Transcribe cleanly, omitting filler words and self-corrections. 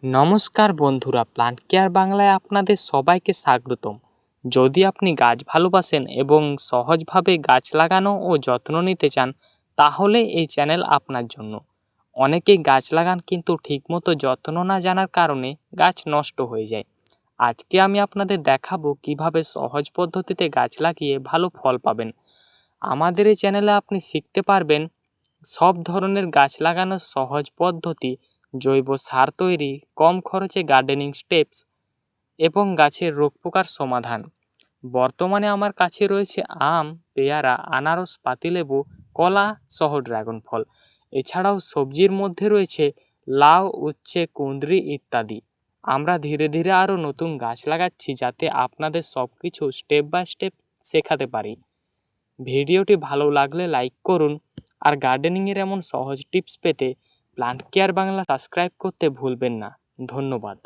নমস্কার বন্ধুরা, plant care বাংলায় আপনাদের সবাইকে স্বাগতম। যদি আপনি গাছ ভালোবাসেন এবং সহজভাবে গাছ লাগানো ও যত্ন নিতে চান, তাহলে এই চ্যানেল আপনার জন্য। অনেকেই গাছ লাগান কিন্তু ঠিকমতো যত্ন না জানার কারণে গাছ নষ্ট হয়ে যায়। আজকে আমি আপনাদের দেখাবো কিভাবে সহজ পদ্ধতিতে গাছ লাগিয়ে ভালো ফল পাবেন। আমাদের এই চ্যানেলে আপনি শিখতে পারবেন সব ধরনের গাছ লাগানোর সহজ পদ্ধতি, জৈব সার তৈরি, কম খরচে গার্ডেনিং স্টেপস এবং গাছের রোগ পোকার সমাধান। বর্তমানে আমার কাছে রয়েছে আম, পেয়ারা, আনারস, পাতিলেবু, কলা সহ ড্রাগন ফল। এছাড়াও সবজির মধ্যে রয়েছে লাউ, উচ্ছে, কুঁদরি ইত্যাদি। আমরা ধীরে ধীরে আরও নতুন গাছ লাগাচ্ছি যাতে আপনাদের সব কিছু স্টেপ বাই স্টেপ শেখাতে পারি। ভিডিওটি ভালো লাগলে লাইক করুন, আর গার্ডেনিংয়ের এমন সহজ টিপস পেতে প্লান্ট কেয়ার বাংলা সাবস্ক্রাইব করতে ভুলবেন না। ধন্যবাদ।